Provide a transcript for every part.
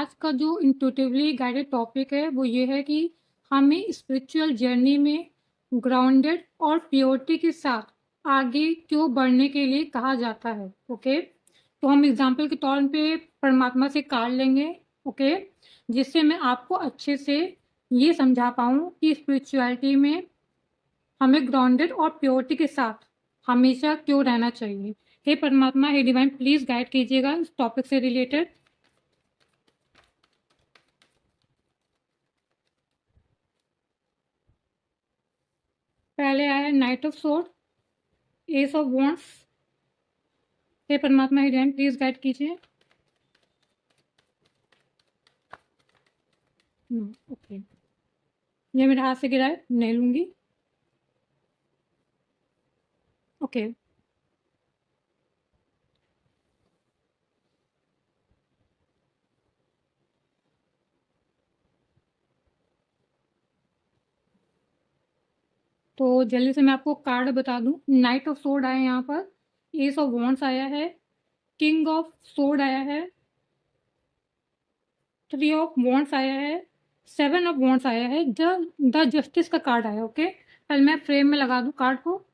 आज का जो इंट्यूटिवली गाइडेड टॉपिक है वो ये है कि हमें स्पिरिचुअल जर्नी में ग्राउंडेड और प्योरिटी के साथ आगे क्यों बढ़ने के लिए कहा जाता है। ओके, तो हम एग्जाम्पल के तौर पे परमात्मा से कार्ड लेंगे। ओके, जिससे मैं आपको अच्छे से ये समझा पाऊँ कि स्पिरिचुअलिटी में हमें ग्राउंडेड और प्योरिटी के साथ हमेशा क्यों रहना चाहिए। हे परमात्मा, हे डिवाइन, प्लीज़ गाइड कीजिएगा इस टॉपिक से रिलेटेड। पहले आया knight of sword, ace of wands. हे परमात्मा, हे डिवाइन, प्लीज़ गाइड कीजिए। ओके, ये मेरे हाथ से गिरा है, नहीं लूँगी। ओके, तो जल्दी से मैं आपको कार्ड बता दूं। नाइट ऑफ सोर्ड आया है यहाँ पर, एस ऑफ वॉन्ड्स आया है, किंग ऑफ सोर्ड आया है, थ्री ऑफ वॉन्ड्स आया है, सेवन ऑफ वॉन्ड्स आया है, द जस्टिस का कार्ड आया। ओके, पहले मैं फ्रेम में लगा दूं कार्ड को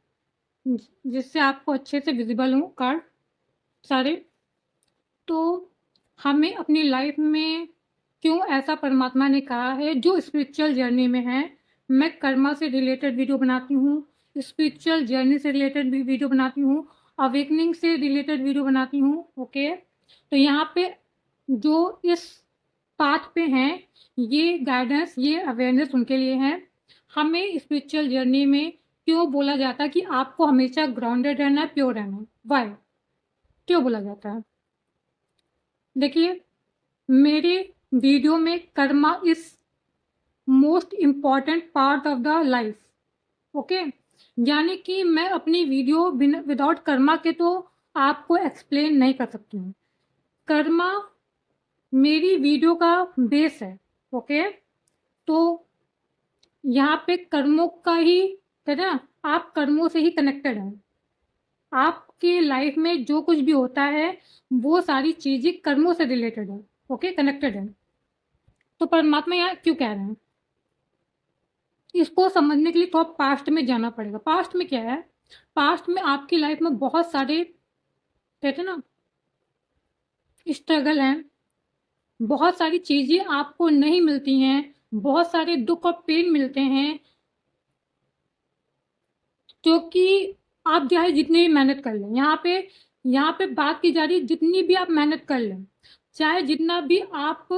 जिससे आपको अच्छे से विजिबल हो कार्ड सारे। तो हमें अपनी लाइफ में क्यों ऐसा परमात्मा ने कहा है, जो स्पिरिचुअल जर्नी में है। मैं कर्मा से रिलेटेड वीडियो बनाती हूँ, स्पिरिचुअल जर्नी से रिलेटेड भी वीडियो बनाती हूँ, अवेकनिंग से रिलेटेड वीडियो बनाती हूँ। ओके, तो यहाँ पे जो इस पाथ पे हैं, ये गाइडेंस, ये अवेयरनेस उनके लिए है। हमें स्पिरिचुअल जर्नी में क्यों बोला जाता है कि आपको हमेशा ग्राउंडेड रहना है, प्योर रहना है। वाई, क्यों बोला जाता है? देखिए, मेरे वीडियो में Karma is most important part of the life. Okay, यानी कि मैं अपनी वीडियो विदाउट कर्मा के तो आपको एक्सप्लेन नहीं कर सकती हूँ। कर्मा मेरी वीडियो का बेस है। ओके, तो यहाँ पे कर्मों का ही, है ना, आप कर्मों से ही कनेक्टेड हैं। आपकी लाइफ में जो कुछ भी होता है वो सारी चीज़ें कर्मों से रिलेटेड है। ओके, कनेक्टेड है। तो परमात्मा यहाँ क्यों कह रहे हैं, इसको समझने के लिए थोड़ा पास्ट में जाना पड़ेगा। पास्ट में क्या है? पास्ट में आपकी लाइफ में बहुत सारे, कहते हैं ना, स्ट्रगल हैं, बहुत सारी चीज़ें आपको नहीं मिलती हैं, बहुत सारे दुख और पेन मिलते हैं, क्योंकि आप चाहे जितनी भी मेहनत कर लें, यहाँ पे बात की जा रही है, जितनी भी आप मेहनत कर लें, चाहे जितना भी आप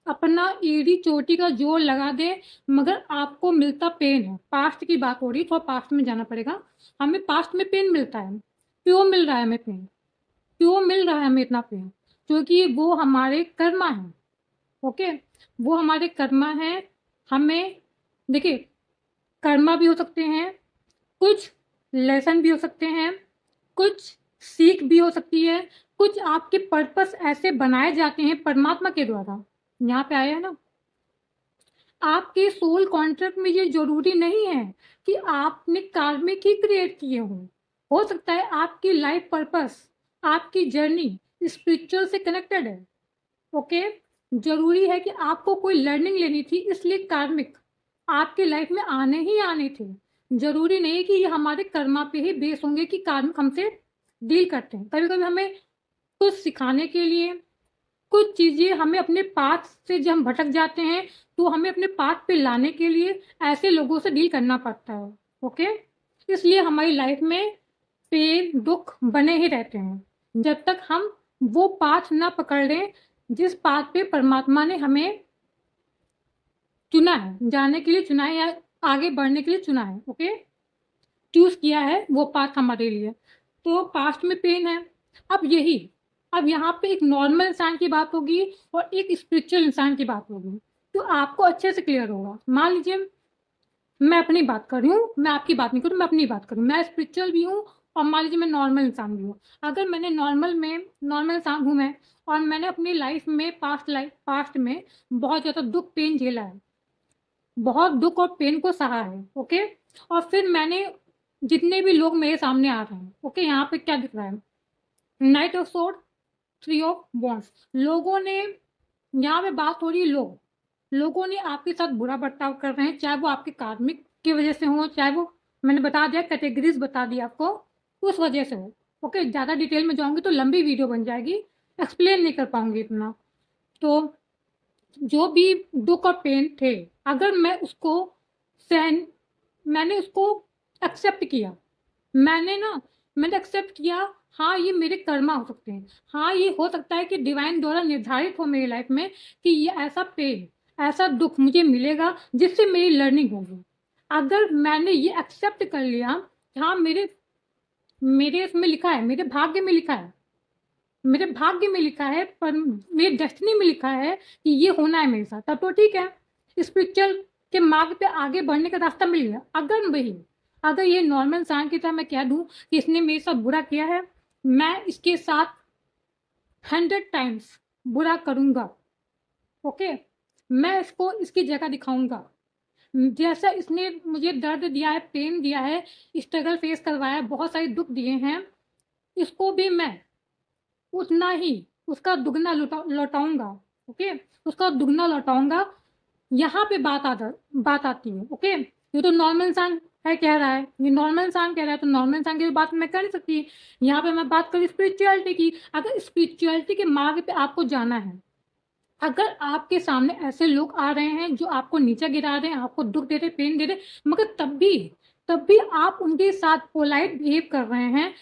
अपना एड़ी चोटी का जोर लगा दे, मगर आपको मिलता पेन है। पास्ट की बात हो रही, थोड़ा पास्ट में जाना पड़ेगा। हमें पास्ट में पेन मिलता है, क्यों मिल रहा है हमें पेन, क्यों मिल रहा है हमें इतना पेन? क्योंकि वो हमारे कर्मा है। ओके, वो हमारे कर्मा है। हमें, देखिए, कर्मा भी हो सकते हैं, कुछ लेसन भी हो सकते हैं, कुछ सीख भी हो सकती है, कुछ आपके पर्पस ऐसे बनाए जाते हैं परमात्मा के द्वारा। यहाँ पे आया है ना, आपके सोल कॉन्ट्रैक्ट में ये जरूरी नहीं है कि आपने कार्मिक ही क्रिएट किए हों। हो सकता है आपकी लाइफ पर्पस, आपकी जर्नी स्पिरिचुअल से कनेक्टेड है। ओके, जरूरी है कि आपको कोई लर्निंग लेनी थी, इसलिए कार्मिक आपकी लाइफ में आने ही आने थे। जरूरी नहीं कि ये हमारे कर्मा पे ही बेस होंगे कि कार्मिक हमसे डील करते हैं। कभी कभी हमें कुछ सिखाने के लिए, कुछ चीज़ें हमें अपने पाथ से, जब हम भटक जाते हैं तो हमें अपने पाथ पे लाने के लिए ऐसे लोगों से डील करना पड़ता है। ओके, इसलिए हमारी लाइफ में पेन दुख बने ही रहते हैं जब तक हम वो पाथ ना पकड़ लें जिस पाथ पे परमात्मा ने हमें चुना है, जाने के लिए चुना है, या आगे बढ़ने के लिए चुना है। ओके, चूज किया है वो पाथ हमारे लिए। तो पास्ट में पेन है। अब यहाँ पे एक नॉर्मल इंसान की बात होगी और एक स्पिरिचुअल इंसान की बात होगी, तो आपको अच्छे से क्लियर होगा। मान लीजिए मैं अपनी बात कर रही हूँ, मैं आपकी बात नहीं करूँ, मैं अपनी बात करूँ, मैं स्पिरिचुअल भी हूँ और मान लीजिए मैं नॉर्मल इंसान भी हूँ। अगर मैंने नॉर्मल इंसान हूँ मैं, और मैंने अपनी लाइफ में, पास्ट में बहुत ज़्यादा दुख पेन झेला है, बहुत दुख और पेन को सहा है। ओके, और फिर मैंने, जितने भी लोग मेरे सामने आ रहे हैं, ओके, यहाँ पे क्या दिख रहा है? Night of sword, three of wands. लोगों ने यहाँ पे बात हो रही है लोगों ने आपके साथ बुरा बर्ताव कर रहे हैं, चाहे वो आपके कार्मिक की वजह से हो, चाहे वो, मैंने बता दिया, कैटेगरीज बता दी आपको, उस वजह से हो। ओके, ज़्यादा डिटेल में जाऊंगी तो लंबी वीडियो बन जाएगी, एक्सप्लेन नहीं कर पाऊंगी इतना। तो जो भी दुख और पेन थे, अगर मैं उसको सहन मैंने उसको एक्सेप्ट किया, मैंने एक्सेप्ट किया, हाँ ये मेरे कर्मा हो सकते हैं, हाँ ये हो सकता है कि डिवाइन द्वारा निर्धारित हो मेरी लाइफ में कि ये ऐसा पेन, ऐसा दुख मुझे मिलेगा जिससे मेरी लर्निंग होगी। अगर मैंने ये एक्सेप्ट कर लिया, हाँ मेरे मेरे इसमें लिखा है, मेरे भाग्य में लिखा है, मेरे भाग्य में लिखा है, पर मेरे डेस्टिनी में लिखा है कि ये होना है मेरे साथ, तब तो ठीक है, स्पिरिचुअल के मार्ग पे आगे बढ़ने का रास्ता मिल गया। अगर ये नॉर्मल इंसान की तरह मैं कह दूं कि इसने मेरे साथ बुरा किया है, मैं इसके साथ 100 टाइम्स बुरा करूंगा। ओके, मैं इसको इसकी जगह दिखाऊंगा, जैसा इसने मुझे दर्द दिया है, पेन दिया है, स्ट्रगल फेस करवाया है, बहुत सारे दुख दिए हैं, इसको भी मैं उतना ही, उसका दुगना लौटाऊंगा। ओके, उसका दुगना लौटाऊंगा। यहाँ पे बात आती है। ओके, ये तो नॉर्मल इंसान है कह रहा है, ये नॉर्मल इंसान कह रहा है, तो नॉर्मल इंसान की बात मैं कर नहीं सकती। यहाँ पे मैं बात करूँ स्पिरिचुअलिटी की। अगर स्पिरिचुअलिटी के मार्ग पे आपको जाना है, अगर आपके सामने ऐसे लोग आ रहे हैं जो आपको नीचे गिरा रहे हैं, आपको दुख दे रहे, पेन दे रहे, मगर तब भी आप उनके साथ पोलाइट बिहेव कर रहे हैं,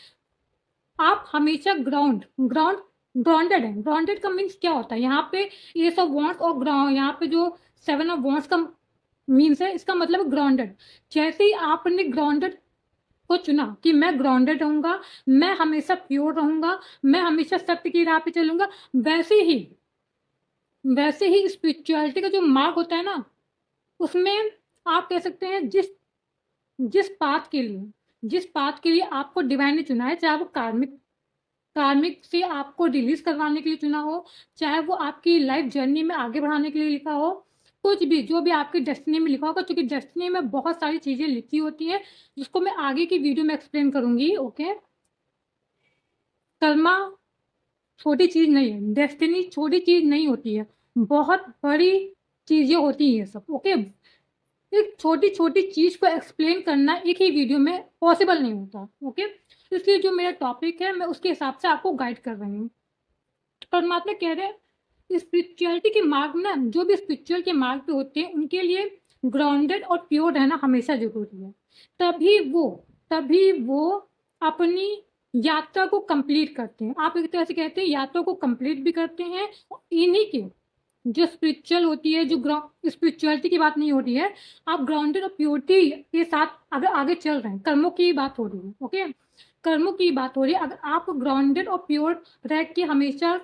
आप हमेशा ग्राउंडेड है। ग्राउंडेड का मीन्स क्या होता है, यहाँ पे ये सब वॉन्ट्स और ग्राउंड, यहाँ पे जो 7 ऑफ वॉन्ट्स का मीन्स है, इसका मतलब ग्राउंडेड। जैसे ही आपने ग्राउंडेड को चुना कि मैं ग्राउंडेड रहूंगा, मैं हमेशा प्योर रहूंगा, मैं हमेशा सत्य की राह पे चलूंगा, वैसे ही स्पिरिचुअलिटी का जो मार्ग होता है ना, उसमें आप कह सकते हैं जिस पाथ के लिए आपको डिवाइन ने चुना है, चाहे वो कार्मिक से आपको रिलीज करवाने के लिए चुना हो, चाहे वो आपकी लाइफ जर्नी में आगे बढ़ाने के लिए लिखा हो, कुछ भी, जो भी आपकी डेस्टिनी में लिखा होगा, क्योंकि डेस्टिनी में बहुत सारी चीज़ें लिखी होती हैं जिसको मैं आगे की वीडियो में एक्सप्लेन करूंगी। ओके, कर्मा छोटी चीज़ नहीं है, डेस्टिनी छोटी चीज़ नहीं होती है, बहुत बड़ी चीज़ें होती हैं सब। ओके, एक छोटी छोटी चीज़ को एक्सप्लेन करना एक ही वीडियो में पॉसिबल नहीं होता। ओके, इसलिए जो मेरा टॉपिक है मैं उसके हिसाब से आपको गाइड कर रही हूँ। परमात्मा कह रहे हैं स्पिरिचुअलिटी के मार्ग में ना, जो भी स्पिरिचुअल के मार्ग पे होते हैं उनके लिए ग्राउंडेड और प्योर रहना हमेशा जरूरी है। तभी वो अपनी यात्रा को कंप्लीट करते हैं। आप एक तरह से कहते हैं यात्रा को कंप्लीट भी करते हैं। इन्हीं के जो स्पिरिचुअल होती है, जो स्पिरिचुअलिटी की बात नहीं हो रही है, आप ग्राउंडेड और प्योरिटी के साथ अगर आगे चल रहे हैं, कर्मों की बात हो रही है। ओके, कर्मों की बात हो रही है। अगर आप ग्राउंडेड और प्योर रह के हमेशा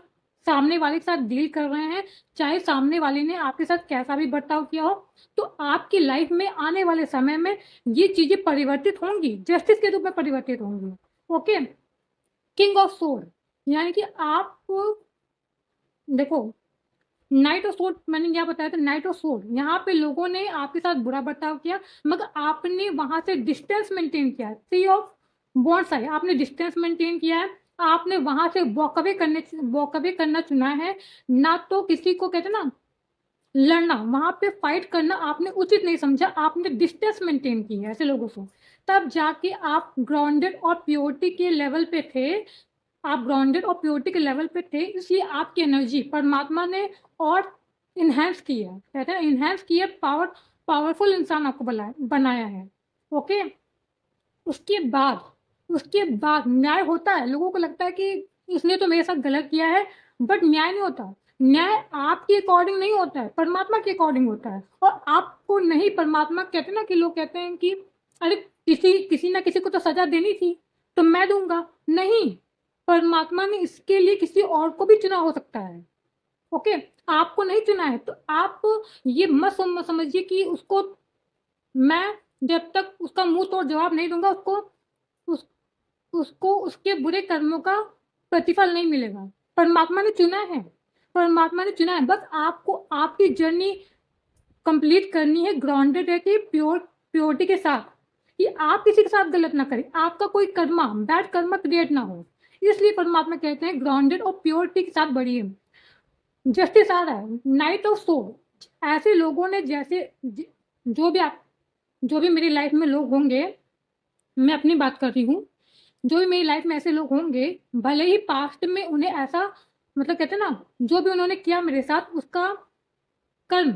सामने वाले के साथ डील कर रहे हैं, चाहे सामने वाले ने आपके साथ कैसा भी बर्ताव किया हो, तो आपकी लाइफ में आने वाले समय में ये चीजें परिवर्तित होंगी, जस्टिस के रूप में परिवर्तित होंगी। ओके, किंग ऑफ सोल, यानी कि आप देखो, नाइट ऑफ सोल मैंने क्या बताया था, नाइट ऑफ सोल, यहाँ पे लोगों ने आपके साथ बुरा बर्ताव किया, मगर आपने वहां से डिस्टेंस मेंटेन किया। 3 ऑफ वॉन्ट्स आई, आपने डिस्टेंस मेंटेन किया है, आपने वहां से वॉक अवे करना चुना है। ना तो किसी को कहते ना लड़ना, वहां पे फाइट करना आपने उचित नहीं समझा, आपने डिस्टेंस मेंटेन की है ऐसे लोगों से, तब जाके आप ग्राउंडेड और प्योरिटी के लेवल पे थे। आप ग्राउंडेड और प्योरिटी के लेवल पे थे, इसलिए आपकी एनर्जी परमात्मा ने और इन्हेंस की है, कहते हैं इन्हेंस की है, पावरफुल इंसान आपको बनाया है। ओके, उसके बाद न्याय होता है। लोगों को लगता है कि इसने तो मेरे साथ गलत किया है, बट न्याय नहीं होता। न्याय आपके अकॉर्डिंग नहीं होता है, परमात्मा के अकॉर्डिंग होता है। और आपको नहीं, परमात्मा कहते हैं ना कि लोग कहते हैं कि अरे किसी ना किसी को तो सजा देनी थी तो मैं दूंगा, नहीं, परमात्मा ने इसके लिए किसी और को भी चुना हो सकता है। ओके, आपको नहीं चुना है, तो आप ये मत समझिए कि मैं जब तक उसका मुंह तोड़ जवाब नहीं दूंगा, उसको उसके बुरे कर्मों का प्रतिफल नहीं मिलेगा। परमात्मा ने चुना है, बस आपको आपकी जर्नी कंप्लीट करनी है ग्राउंडेड है कि प्योरिटी के साथ, कि आप किसी के साथ गलत ना करें, आपका कोई बैड कर्मा क्रिएट ना हो। इसलिए परमात्मा कहते हैं ग्राउंडेड और प्योरिटी के साथ बढ़िए। जस्टिस आ रहा है, नाइट ऑफ सोड। ऐसे लोगों ने जैसे जो भी मेरी लाइफ में लोग होंगे, मैं अपनी बात कर रही हूँ, जो भी मेरी लाइफ में ऐसे लोग होंगे, भले ही पास्ट में उन्हें ऐसा मतलब कहते हैं ना, जो भी उन्होंने किया मेरे साथ उसका कर्म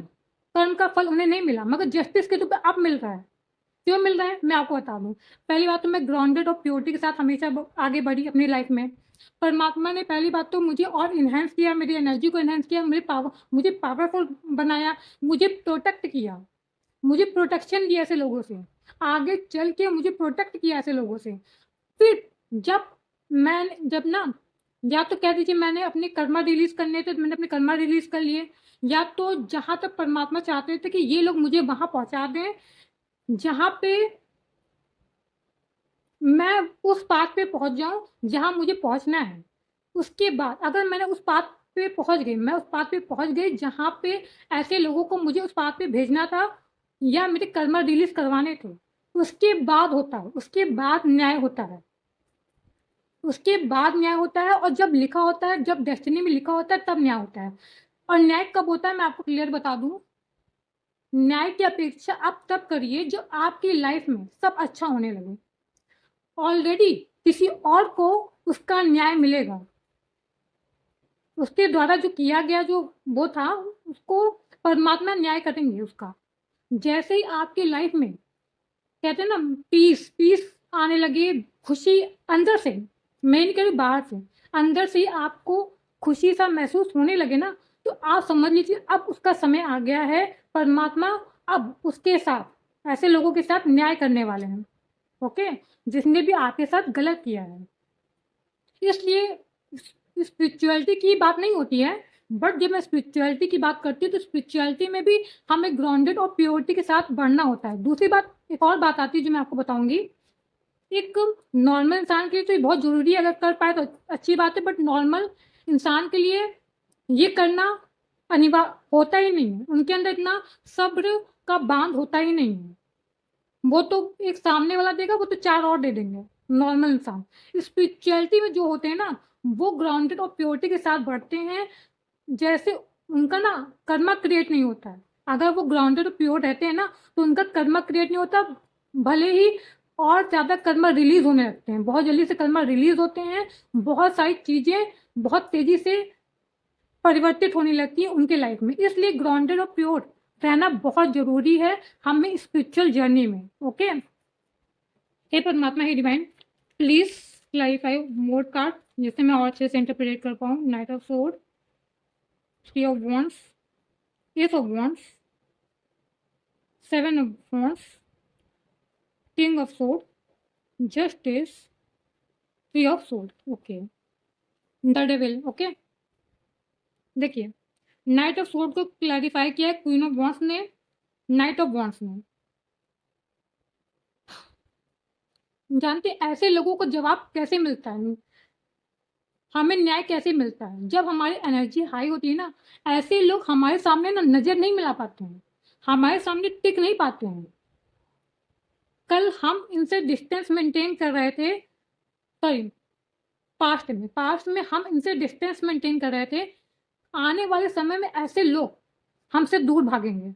कर्म का फल उन्हें नहीं मिला, मगर जस्टिस के रूप में अब मिल रहा है। क्यों मिल रहा है मैं आपको बता दूं। पहली बात तो मैं ग्राउंडेड और प्योरिटी के साथ हमेशा आगे बढ़ी अपनी लाइफ में। परमात्मा ने पहली बात तो मुझे और इन्हेंस किया, मेरी एनर्जी को इन्हेंस किया, मुझे पावरफुल बनाया, मुझे प्रोटेक्ट किया, मुझे प्रोटेक्शन दिया ऐसे लोगों से, आगे चल के मुझे प्रोटेक्ट किया ऐसे लोगों से। फिर जब ना, या तो कह दीजिए मैंने अपने कर्मा रिलीज करने थे तो मैंने अपने कर्मा रिलीज कर लिए, या तो जहां तक परमात्मा चाहते थे कि ये लोग मुझे वहां पहुंचा दें जहां पे मैं उस पाथ पे पहुंच जाऊं जहां मुझे पहुंचना है। उसके बाद अगर मैंने उस पाथ पे पहुंच गई, मैं उस पाथ पे पहुंच गई जहां पे ऐसे लोगों को मुझे उस पाथ पे भेजना था या मेरे कर्मा रिलीज करवाने थे, उसके बाद होता है, उसके बाद न्याय होता है, उसके बाद न्याय होता है। और जब लिखा होता है, जब डेस्टिनी में लिखा होता है तब न्याय होता है। और न्याय कब होता है मैं आपको क्लियर बता दूं, न्याय की अपेक्षा आप तब करिए जो आपकी लाइफ में सब अच्छा होने लगे, ऑलरेडी किसी और को उसका न्याय मिलेगा, उसके द्वारा जो किया गया जो वो था उसको परमात्मा न्याय करेंगे उसका। जैसे ही आपकी लाइफ में कहते हैं ना पीस पीस आने लगे, खुशी अंदर से, मैं नहीं कह रही बाहर से, अंदर से ही आपको खुशी सा महसूस होने लगे ना, तो आप समझ लीजिए अब उसका समय आ गया है। परमात्मा अब उसके साथ ऐसे लोगों के साथ न्याय करने वाले हैं, ओके, जिसने भी आपके साथ गलत किया है। इसलिए स्पिरिचुअलिटी की बात नहीं होती है, बट जब मैं स्पिरिचुअलिटी की बात करती हूँ तो स्पिरिचुअलिटी में भी हमें ग्राउंडेड और प्योरिटी के साथ बढ़ना होता है। दूसरी बात, एक और बात आती है जो मैं आपको बताऊंगी। एक नॉर्मल इंसान के लिए तो ये बहुत ज़रूरी है, अगर कर पाए तो अच्छी बात है, बट नॉर्मल इंसान के लिए ये करना अनिवार्य होता ही नहीं है, उनके अंदर इतना सब्र का बांध होता ही नहीं है। वो तो एक सामने वाला देगा, वो तो चार और दे देंगे नॉर्मल इंसान। स्पिरिचुअलिटी में जो होते हैं ना, वो ग्राउंडेड और प्योरिटी के साथ बढ़ते हैं। जैसे उनका ना कर्मा क्रिएट नहीं होता है, अगर वो ग्राउंडेड और प्योर रहते हैं ना तो उनका कर्मा क्रिएट नहीं होता, भले ही और ज़्यादा कर्मा रिलीज होने लगते हैं, बहुत जल्दी से कर्मा रिलीज होते हैं, बहुत सारी चीज़ें बहुत तेज़ी से परिवर्तित होने लगती है उनके लाइफ में। इसलिए ग्राउंडेड और प्योर रहना बहुत जरूरी है हमें स्पिरिचुअल जर्नी में, ओके। हे परमात्मा, हे divine, please clarify more card जिससे मैं और अच्छे से इंटरप्रेट कर पाऊँ। Knight of sword, three of wands, ace of wands, seven of wands, king of sword, justice, three of sword, okay, the devil, okay. देखिए, नाइट ऑफ सोर्ड को clarify किया है क्वीन ऑफ वॉन्ड्स ने, knight of wands ने। जानते ऐसे लोगों को जवाब कैसे मिलता है, हमें न्याय कैसे मिलता है, जब हमारी एनर्जी हाई होती है ना, ऐसे लोग हमारे सामने ना नजर नहीं मिला पाते हैं, हमारे सामने टिक नहीं पाते हैं। कल हम इनसे डिस्टेंस मेंटेन कर रहे थे, सॉरी पास्ट में हम इनसे डिस्टेंस मेंटेन कर रहे थे, आने वाले समय में ऐसे लोग हमसे दूर भागेंगे।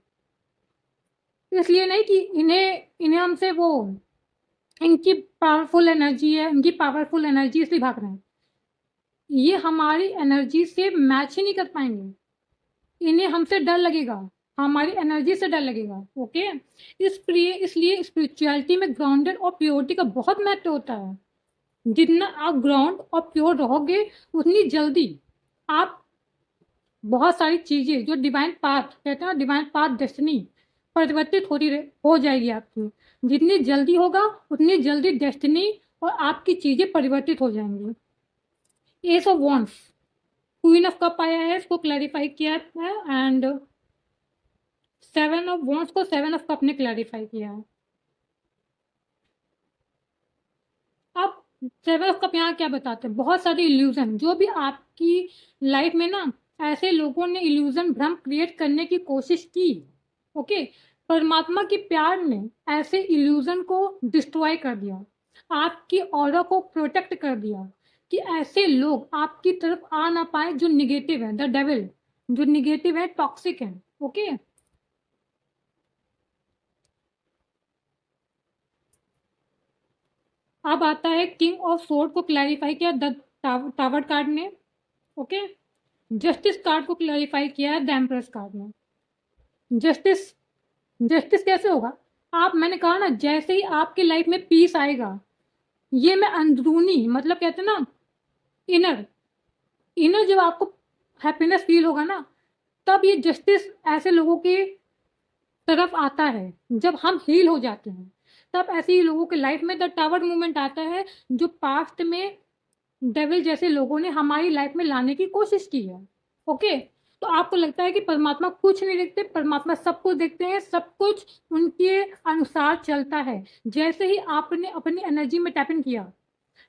इसलिए नहीं कि इन्हें हमसे वो इनकी पावरफुल एनर्जी है, इनकी पावरफुल एनर्जी इसलिए भाग रहे हैं, ये हमारी एनर्जी से मैच ही नहीं कर पाएंगे, इन्हें हमसे डर लगेगा, हमारी एनर्जी से डर लगेगा, ओके। इसलिए स्पिरिचुअलिटी में ग्राउंडेड और प्योरिटी का बहुत महत्व होता है। जितना आप ग्राउंड और प्योर रहोगे उतनी जल्दी आप बहुत सारी चीज़ें जो डिवाइन पाथ कहते हैं, डिवाइन पाथ डेस्टिनी परिवर्तित हो जाएगी आपकी। जितनी जल्दी होगा उतनी जल्दी डेस्टिनी और आपकी चीज़ें परिवर्तित हो जाएंगी। S of wands, queen of cup आया है, इसको क्लैरिफाई किया है, एंड सेवन ऑफ वॉन्ड्स को सेवन ऑफ कप ने क्लैरिफाई किया है। अब सेवन ऑफ कप यहाँ क्या बताते हैं, बहुत सारे इल्यूजन जो भी आपकी लाइफ में ना, ऐसे लोगों ने इल्यूजन भ्रम क्रिएट करने की कोशिश की, ओके। परमात्मा के प्यार ने ऐसे इल्यूजन को डिस्ट्रॉय कर दिया, आपकी ऑरा को प्रोटेक्ट कर दिया कि ऐसे लोग आपकी तरफ आ ना पाए जो निगेटिव है, द डेविल जो निगेटिव है, टॉक्सिक है। ओके, अब आता है किंग ऑफ सोर्ड को क्लैरिफाई किया द टावर कार्ड ने। ओके, जस्टिस कार्ड को क्लैरिफाई किया है द एम्प्रेस कार्ड ने। जस्टिस, जस्टिस कैसे होगा? आप, मैंने कहा ना, जैसे ही आपकी लाइफ में पीस आएगा, ये मैं अंदरूनी, मतलब कहते हैं ना, इनर, इनर जब आपको हैप्पीनेस फील होगा ना, तब ये जस्टिस ऐसे लोगों की तरफ आता है। जब हम हील हो जाते हैं, तब ऐसे ही लोगों के लाइफ में द टावर मूवमेंट आता है, जो पास्ट में डेविल जैसे लोगों ने हमारी लाइफ में लाने की कोशिश की है। ओके, तो आपको लगता है कि परमात्मा कुछ नहीं देखते? परमात्मा सब कुछ देखते हैं, सब कुछ उनके अनुसार चलता है। जैसे ही आपने अपनी एनर्जी में टैप इन किया,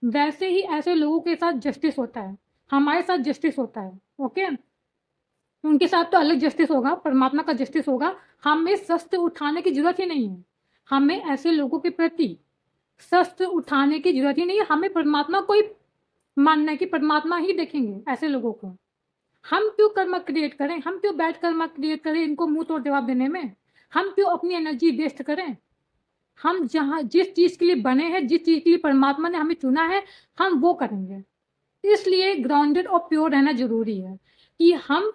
वैसे ही ऐसे लोगों के साथ जस्टिस होता है, हमारे साथ जस्टिस होता है। ओके, उनके साथ तो अलग जस्टिस होगा, परमात्मा का जस्टिस होगा। हमें शस्त्र उठाने की जरूरत ही नहीं है। हमें ऐसे लोगों के प्रति शस्त्र उठाने की जरूरत ही नहीं है। हमें परमात्मा को ही मानना है कि परमात्मा ही देखेंगे ऐसे लोगों को। हम क्यों कर्म क्रिएट करें? हम क्यों बैड कर्म क्रिएट करें इनको मुंह तोड़ जवाब देने में? हम क्यों अपनी एनर्जी वेस्ट करें? हम जहाँ जिस चीज़ के लिए बने हैं, जिस चीज़ के लिए परमात्मा ने हमें चुना है, हम वो करेंगे। इसलिए ग्राउंडेड और प्योर रहना जरूरी है कि हम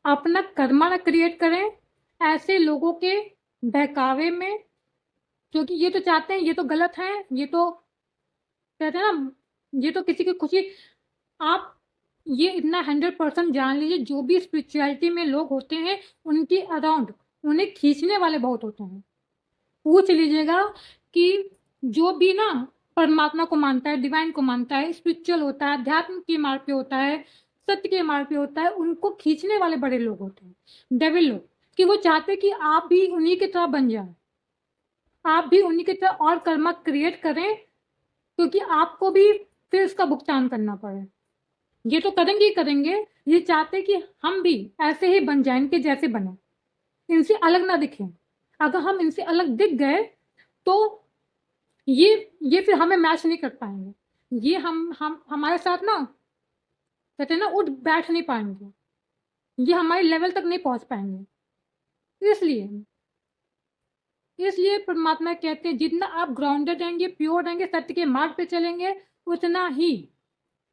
अपना कर्मा ना क्रिएट करें ऐसे लोगों के बहकावे में, क्योंकि ये तो चाहते हैं, ये तो गलत है, ये तो कहते हैं ना, ये तो किसी की खुशी। आप ये इतना 100% जान लीजिए, जो भी स्पिरिचुअलिटी में लोग होते हैं, उनके अराउंड उन्हें खींचने वाले बहुत होते हैं। पूछ लीजिएगा कि जो भी ना परमात्मा को मानता है, डिवाइन को मानता है, स्पिरिचुअल होता है, अध्यात्म के मार्ग पे होता है, सत्य के मार्ग पे होता है, उनको खींचने वाले बड़े लोग होते हैं, डेविल लोग, कि वो चाहते कि आप भी उन्हीं की तरह बन जाए, आप भी उन्हीं की तरह और कर्मा क्रिएट करें, क्योंकि आपको भी फिर इसका भुगतान करना पड़े। ये तो करेंगे ही करेंगे। ये चाहते कि हम भी ऐसे ही बन जाएं, इनके जैसे बने, इनसे अलग ना दिखें। अगर हम इनसे अलग दिख गए, तो ये फिर हमें मैच नहीं कर पाएंगे। ये हम हमारे साथ ना, कहते हैं ना, उठ बैठ नहीं पाएंगे। ये हमारे लेवल तक नहीं पहुंच पाएंगे। इसलिए इसलिए परमात्मा कहते हैं, जितना आप ग्राउंडेड रहेंगे, प्योर रहेंगे, सत्य के मार्ग पे चलेंगे, उतना ही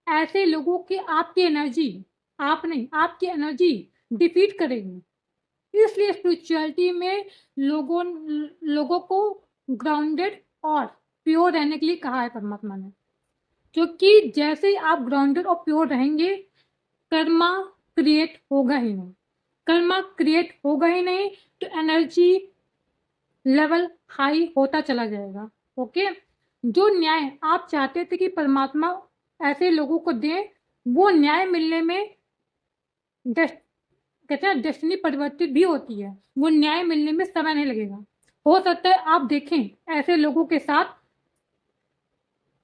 ऐसे लोगों की आपकी एनर्जी, आप नहीं, आपकी एनर्जी डिफीट करेगी। इसलिए स्पिरिचुअलिटी में लोगों को ग्राउंडेड और प्योर रहने के लिए कहा है परमात्मा ने, क्योंकि जैसे ही आप ग्राउंडेड और प्योर रहेंगे, कर्मा क्रिएट होगा ही नहीं। कर्मा क्रिएट होगा ही नहीं, तो एनर्जी लेवल हाई होता चला जाएगा। ओके, जो न्याय आप चाहते थे कि परमात्मा ऐसे लोगों को दे, वो न्याय मिलने में कहते हैं डेस्टिनी परिवर्तित भी होती है। वो न्याय मिलने में समय नहीं लगेगा। हो सकता है आप देखें ऐसे लोगों के साथ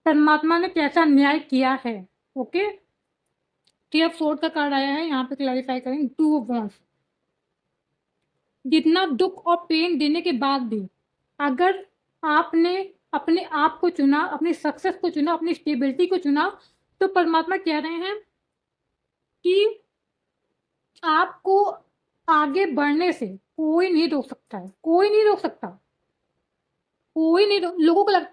परमात्मा ने कैसा न्याय किया है। ओके, थ्री ऑफ सोर्ड का कार्ड आया है, यहाँ पे क्लैरिफाई करें। टू ऑफ वॉन्ड्स, जितना दुख और पेन देने के बाद भी अगर आपने अपने आप को चुना, अपनी सक्सेस को चुना, अपनी स्टेबिलिटी को चुना, तो परमात्मा कह रहे हैं कि आपको आगे बढ़ने से कोई नहीं रोक सकता है। कोई नहीं रोक सकता, कोई नहीं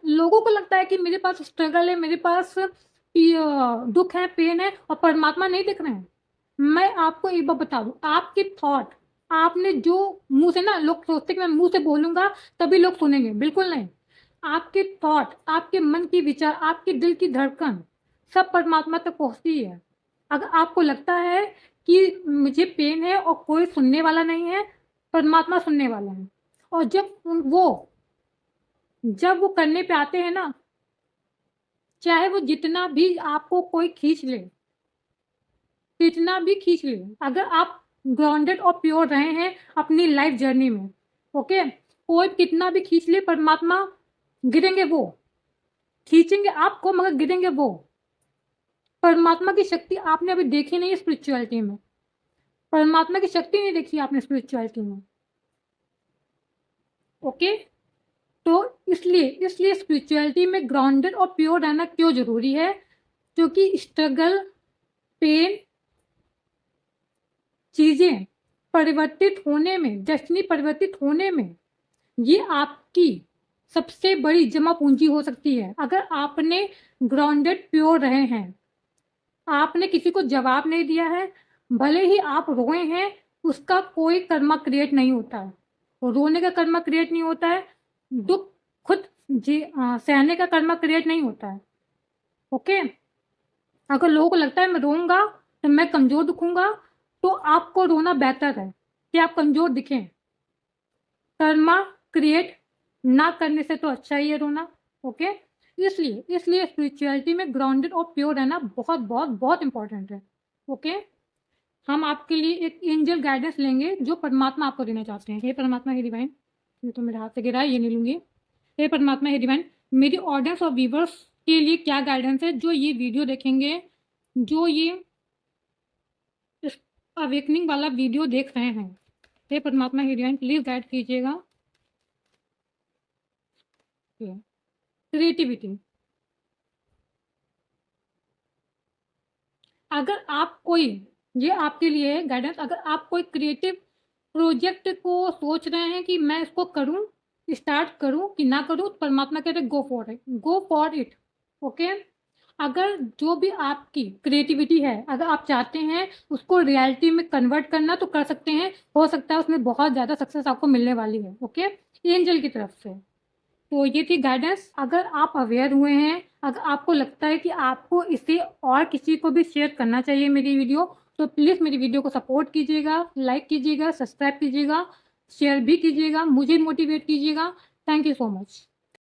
लोगों को लगता है कि मेरे पास स्ट्रगल है, मेरे पास दुख है, पेन है, और परमात्मा नहीं देख रहे हैं। मैं आपको एक बार बता दूं, आपके थॉट, आपने जो मुंह से ना, लोग सोचते कि मैं मुंह से बोलूंगा तभी लोग सुनेंगे, बिल्कुल नहीं। आपके थॉट, आपके मन की विचार, आपके दिल की धड़कन, सब परमात्मा तक पहुंचती है। अगर आपको लगता है कि मुझे पेन है और कोई सुनने वाला नहीं है, परमात्मा सुनने वाला है। और जब वो करने पे आते हैं ना, चाहे वो जितना भी आपको कोई खींच ले, कितना भी खींच ले, अगर आप ग्राउंडेड और प्योर रहे हैं अपनी लाइफ जर्नी में, ओके, कोई कितना भी खींच ले, परमात्मा गिरेंगे वो, खींचेंगे आपको मगर गिरेंगे वो। परमात्मा की शक्ति आपने अभी देखी नहीं है स्पिरिचुअलिटी में, परमात्मा की शक्ति नहीं देखी आपने स्पिरिचुअलिटी में। ओके, तो इसलिए स्पिरिचुअलिटी में ग्राउंडेड और प्योर रहना क्यों जरूरी है? क्योंकि स्ट्रगल, पेन, चीज़ें परिवर्तित होने में, डेस्टिनी परिवर्तित होने में ये आपकी सबसे बड़ी जमा पूंजी हो सकती है। अगर आपने ग्राउंडेड प्योर रहे हैं, आपने किसी को जवाब नहीं दिया है, भले ही आप रोए हैं, उसका कोई कर्मा क्रिएट नहीं होता है। रोने का कर्मा क्रिएट नहीं होता है, दुख खुद सहने का कर्मा क्रिएट नहीं होता है। ओके, अगर लोगों को लगता है मैं रोऊंगा तो मैं कमजोर दिखूंगा, तो आपको रोना बेहतर है कि आप कमजोर दिखें। कर्मा क्रिएट ना करने से तो अच्छा ही है रोना। ओके, इसलिए स्पिरिचुअलिटी में ग्राउंडेड और प्योर रहना बहुत बहुत बहुत इंपॉर्टेंट है। ओके, हम आपके लिए एक एंजल गाइडेंस लेंगे जो परमात्मा आपको देना चाहते हैं। हे परमात्मा, हे डिवाइन, ये तो मेरे हाथ से गिरा है, ये नहीं लूंगी। हे परमात्मा, हे डिवाइन, मेरी ऑडियंस और व्यूवर्स के लिए क्या गाइडेंस है जो ये वीडियो देखेंगे, जो ये अवेकनिंग वाला वीडियो देख रहे हैं। हे परमात्मा, हे डिवाइन, प्लीज गाइड कीजिएगा। क्रिएटिविटी, अगर आप कोई, ये आपके लिए है गाइडेंस, अगर आप कोई क्रिएटिव प्रोजेक्ट को सोच रहे हैं कि मैं इसको करूं, स्टार्ट करूं कि ना करूं, परमात्मा कहते हैं go for it, go for it. Okay, अगर जो भी आपकी क्रिएटिविटी है, अगर आप चाहते हैं उसको रियलिटी में कन्वर्ट करना तो कर सकते हैं, हो सकता है उसमें बहुत ज़्यादा सक्सेस आपको मिलने वाली है। ओके, एंजल की तरफ से। तो ये थी गाइडेंस। अगर आप अवेयर हुए हैं, अगर आपको लगता है कि आपको इसे और किसी को भी शेयर करना चाहिए मेरी वीडियो, तो प्लीज़ मेरी वीडियो को सपोर्ट कीजिएगा, लाइक कीजिएगा, सब्सक्राइब कीजिएगा, शेयर भी कीजिएगा, मुझे मोटिवेट कीजिएगा। Thank you so much.